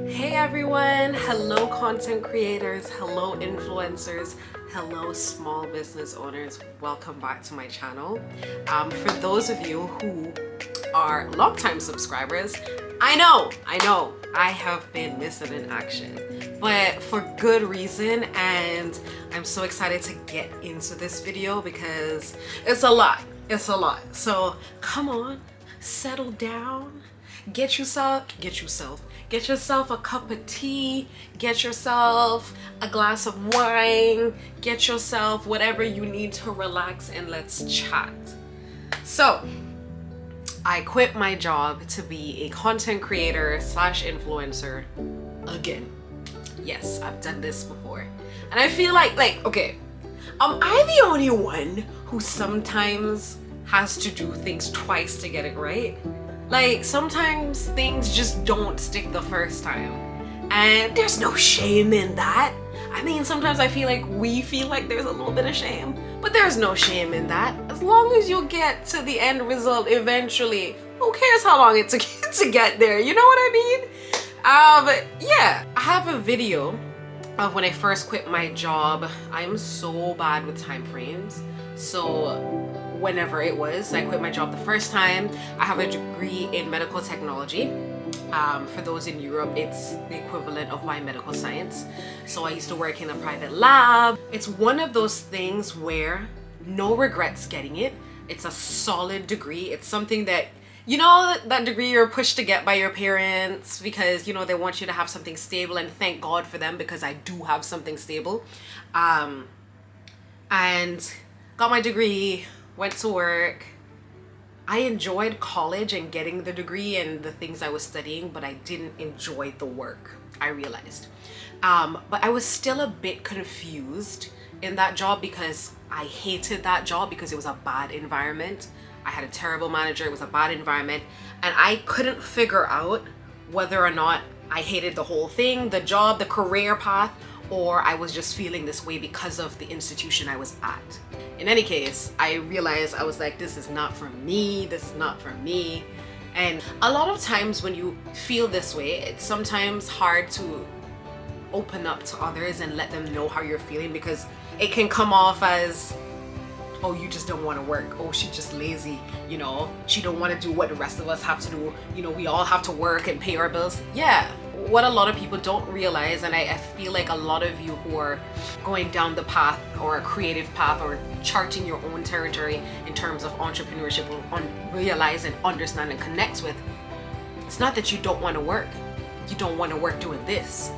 Hey everyone, hello content creators, hello influencers, hello small business owners. Welcome back to my channel. For those of you who are longtime subscribers, I know I have been missing in action, but for good reason, and I'm so excited to get into this video because it's a lot. So come on, settle down, get yourself a cup of tea, get yourself a glass of wine, get yourself whatever you need to relax, and let's chat. So I quit my job to be a content creator slash influencer again. Yes, I've done this before, and I feel like okay, am I the only one who sometimes has to do things twice to get it right? Like, sometimes things just don't stick the first time, and there's no shame in that. I mean, sometimes I feel like we feel like there's a little bit of shame, but there's no shame in that. As long as you get to the end result eventually, who cares how long it took to get there? You know what I mean? Yeah, I have a video of when I first quit my job. I'm so bad with time frames. So whenever it was, I quit my job the first time. I have a degree in medical technology. For those in Europe, it's the equivalent of my medical science. So I used to work in a private lab. It's one of those things where no regrets getting it. It's a solid degree. It's something that, you know, that degree you're pushed to get by your parents because, you know, they want you to have something stable, and thank God for them because I do have something stable. And got my degree, went to work. I enjoyed college and getting the degree and the things I was studying, but I didn't enjoy the work, I realized. But I was still a bit confused in that job because I hated that job because it was a bad environment. I had a terrible manager, it was a bad environment, and I couldn't figure out whether or not I hated the whole thing, the job, the career path, or I was just feeling this way because of the institution I was at. In any case, I realized, I was like, this is not for me, this is not for me. And a lot of times when you feel this way, it's sometimes hard to open up to others and let them know how you're feeling, because it can come off as, oh, you just don't want to work, oh, she's just lazy, you know, she don't want to do what the rest of us have to do, you know, we all have to work and pay our bills. Yeah, what a lot of people don't realize, and I feel like a lot of you who are going down the path or a creative path or charting your own territory in terms of entrepreneurship will realize and understand and connect with, it's not that you don't want to work, you don't want to work doing this.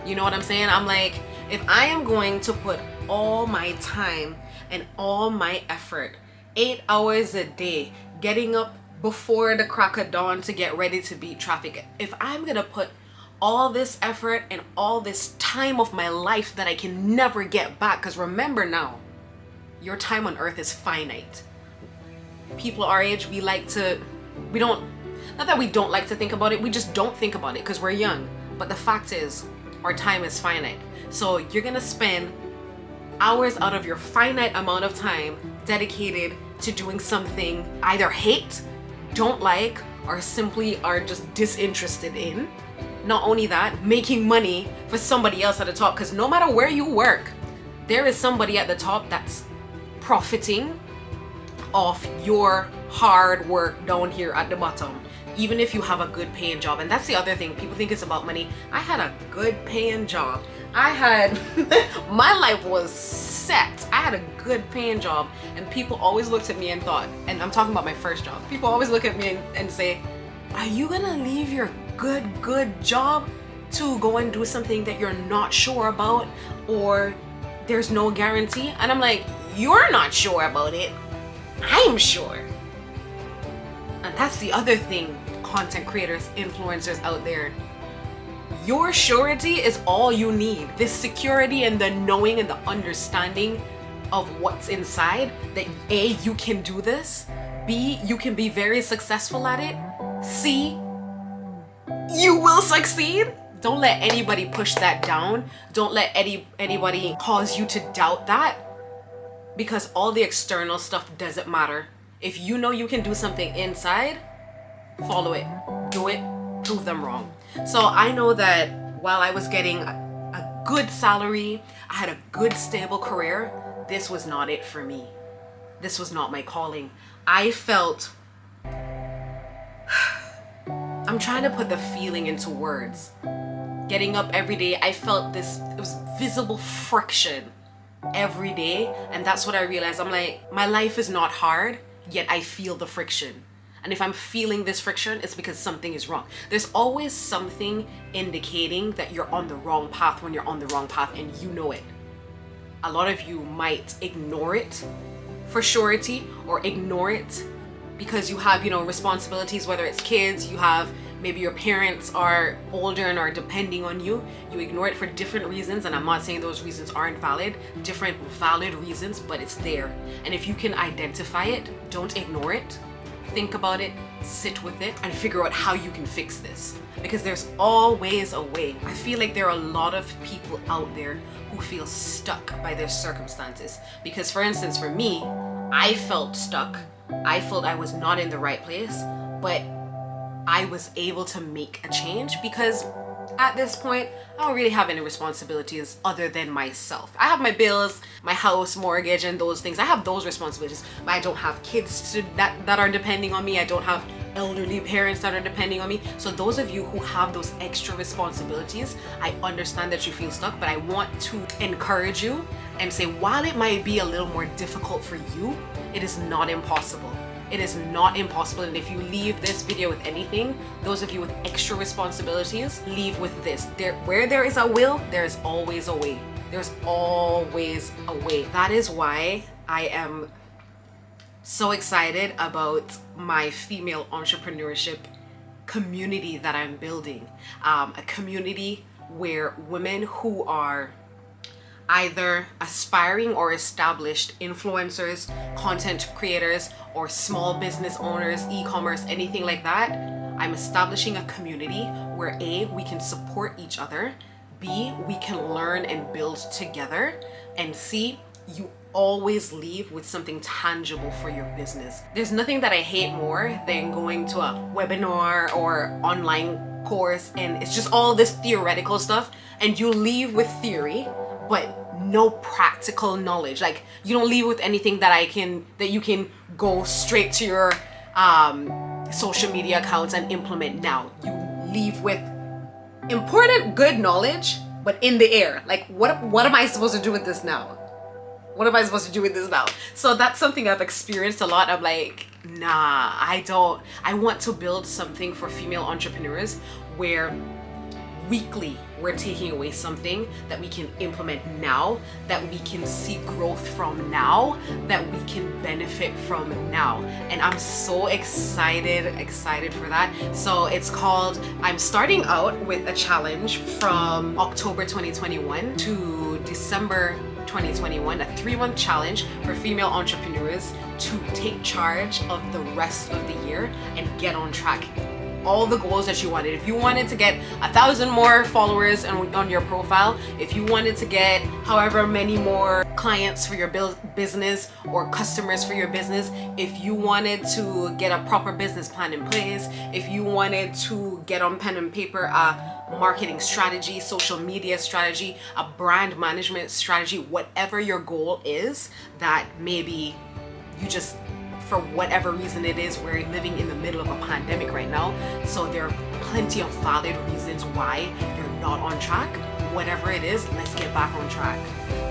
You know what I'm saying? I'm like, if I am going to put all my time and all my effort, 8 hours a day, getting up before the crack of dawn to get ready to beat traffic, if I'm gonna put all this effort and all this time of my life that I can never get back, because remember now, your time on earth is finite. People our age, not that we don't like to think about it, we just don't think about it because we're young. But the fact is, our time is finite. So you're gonna spend hours out of your finite amount of time dedicated to doing something either hate, don't like, or simply are just disinterested in. Not only that, making money for somebody else at the top, because no matter where you work, there is somebody at the top that's profiting off your hard work down here at the bottom, even if you have a good paying job. And that's the other thing, people think it's about money. I had a good paying job. I had my life was set. I had a good paying job, and people always looked at me and thought, and I'm talking about my first job, people always look at me and say, are you gonna leave your good job to go and do something that you're not sure about, or there's no guarantee? And I'm like, you're not sure about it, I'm sure. And that's the other thing, content creators, influencers out there, your surety is all you need. This security and the knowing and the understanding of what's inside, that A, you can do this, B, you can be very successful at it, C, you will succeed. Don't let anybody push that down. Don't let anybody cause you to doubt that, because all the external stuff doesn't matter. If you know you can do something inside, follow it, do it, prove them wrong. So I know that while I was getting a good salary, I had a good stable career, this was not it for me. This was not my calling. I felt, I'm trying to put the feeling into words. Getting up every day, I felt this, it was visible friction every day. And that's what I realized. I'm like, my life is not hard, yet I feel the friction. And if I'm feeling this friction, it's because something is wrong. There's always something indicating that you're on the wrong path when you're on the wrong path and you know it. A lot of you might ignore it for surety, or ignore it because you have, responsibilities, whether it's kids, you have, maybe your parents are older and are depending on you. You ignore it for different reasons, and I'm not saying those reasons aren't valid, different valid reasons, but it's there. And if you can identify it, don't ignore it. Think about it, sit with it, and figure out how you can fix this. Because there's always a way. I feel like there are a lot of people out there who feel stuck by their circumstances. Because for instance, for me, I felt stuck. I felt I was not in the right place, but I was able to make a change because at this point, I don't really have any responsibilities other than myself. I have my bills, my house, mortgage, and those things. I have those responsibilities, but I don't have kids that are depending on me. I don't have elderly parents that are depending on me. So those of you who have those extra responsibilities, I understand that you feel stuck, but I want to encourage you and say, while it might be a little more difficult for you, it is not impossible. It is not impossible. And if you leave this video with anything, those of you with extra responsibilities, leave with this. Where there is a will, there is always a way. There's always a way. That is why I am so excited about my female entrepreneurship community that I'm building. A community where women who are either aspiring or established influencers, content creators, or small business owners, e-commerce, anything like that, I'm establishing a community where A, we can support each other, B, we can learn and build together, and C, you always leave with something tangible for your business. There's nothing that I hate more than going to a webinar or online course and it's just all this theoretical stuff and you leave with theory but no practical knowledge. Like you don't leave with anything that you can go straight to your social media accounts and implement now. You leave with important good knowledge but in the air. Like what am I supposed to do with this now? What am I supposed to do with this now? So that's something I've experienced a lot. I'm like, nah, I don't. I want to build something for female entrepreneurs where weekly we're taking away something that we can implement now, that we can see growth from now, that we can benefit from now. And I'm so excited for that. So it's called, I'm starting out with a challenge from October 2021 to December 2021, a 3-month challenge for female entrepreneurs to take charge of the rest of the year and get on track. All the goals that you wanted. If you wanted to get 1,000 more followers on your profile, if you wanted to get however many more clients for your business or customers for your business, if you wanted to get a proper business plan in place, if you wanted to get on pen and paper a marketing strategy, social media strategy, a brand management strategy, whatever your goal is, that maybe you just, for whatever reason it is, we're living in the middle of a pandemic right now, so there are plenty of valid reasons why you're not on track. Whatever it is, let's get back on track.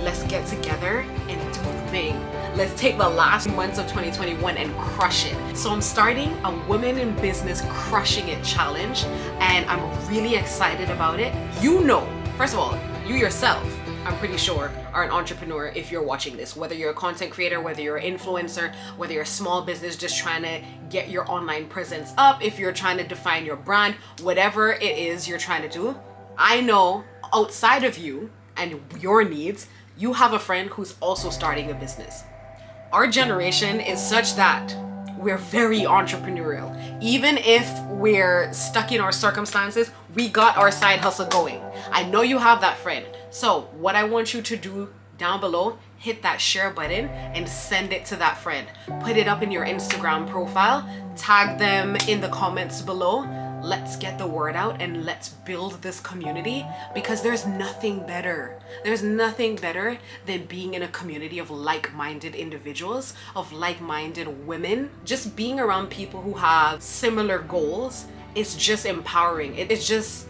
Let's get together and do the thing. Let's take the last months of 2021 and crush it. So I'm starting a Women in Business Crushing It challenge and I'm really excited about it. You know, first of all, you yourself, I'm pretty sure, are an entrepreneur if you're watching this. Whether you're a content creator, whether you're an influencer, whether you're a small business just trying to get your online presence up, if you're trying to define your brand, whatever it is you're trying to do, I know outside of you and your needs, you have a friend who's also starting a business. Our generation is such that we're very entrepreneurial. Even if we're stuck in our circumstances, we got our side hustle going. I know you have that friend. So what I want you to do down below, hit that share button and send it to that friend. Put it up in your Instagram profile, tag them in the comments below. let's get the word out and let's build this community, because there's nothing better. There's nothing better than being in a community of like-minded individuals, of like-minded women. Just being around people who have similar goals is just empowering. It's just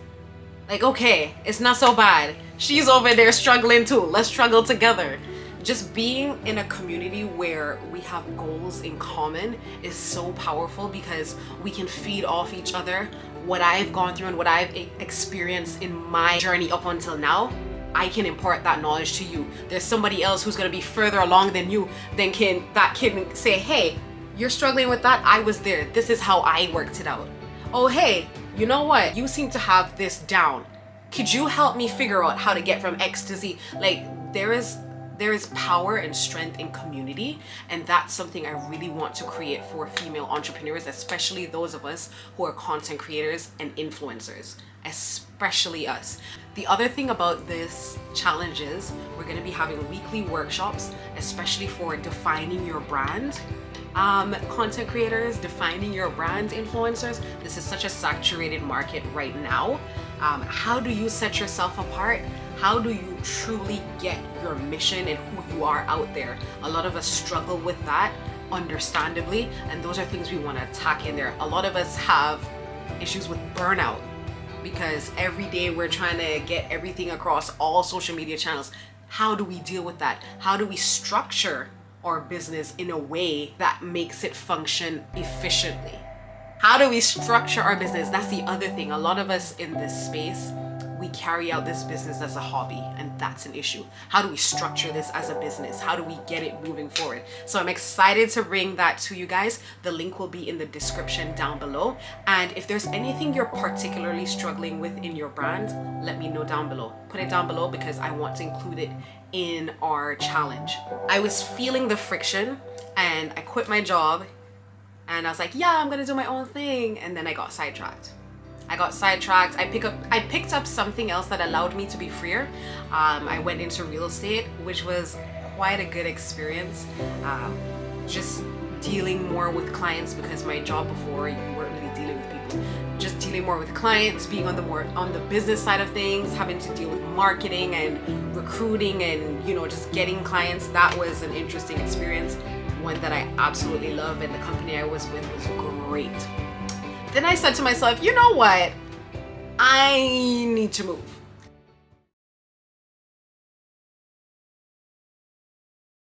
like, okay, it's not so bad. She's over there struggling too. Let's struggle together. Just being in a community where we have goals in common is so powerful, because we can feed off each other. What I've gone through and what I've experienced in my journey up until now, I can impart that knowledge to you. There's somebody else who's gonna be further along than you, that can say, hey, you're struggling with that. I was there. This is how I worked it out. Oh, hey, you know what? You seem to have this down. Could you help me figure out how to get from X to Z? Like, there is power and strength in community, and that's something I really want to create for female entrepreneurs, especially those of us who are content creators and influencers, especially us. The other thing about this challenge is we're going to be having weekly workshops, especially for defining your brand. Content creators, defining your brand, influencers. This is such a saturated market right now. How do you set yourself apart? How do you truly get your mission and who you are out there? A lot of us struggle with that, understandably, and those are things we want to attack in there. A lot of us have issues with burnout, because every day we're trying to get everything across all social media channels. How do we deal with that? How do we structure our business in a way that makes it function efficiently? How do we structure our business? That's the other thing. A lot of us in this space, we carry out this business as a hobby, and that's an issue. How do we structure this as a business? How do we get it moving forward? So I'm excited to bring that to you guys. The link will be in the description down below. And if there's anything you're particularly struggling with in your brand, let me know down below. Put it down below, because I want to include it in our challenge. I was feeling the friction, and I quit my job, and I was like, yeah, I'm gonna do my own thing. And then I got sidetracked. I picked up something else that allowed me to be freer. I went into real estate, which was quite a good experience. Just dealing more with clients, because my job before, you weren't really dealing with people. Just dealing more with clients, being on the business side of things, having to deal with marketing and recruiting and, just getting clients. That was an interesting experience, one that I absolutely love, and the company I was with was great. Then I said to myself, you know what? I need to move.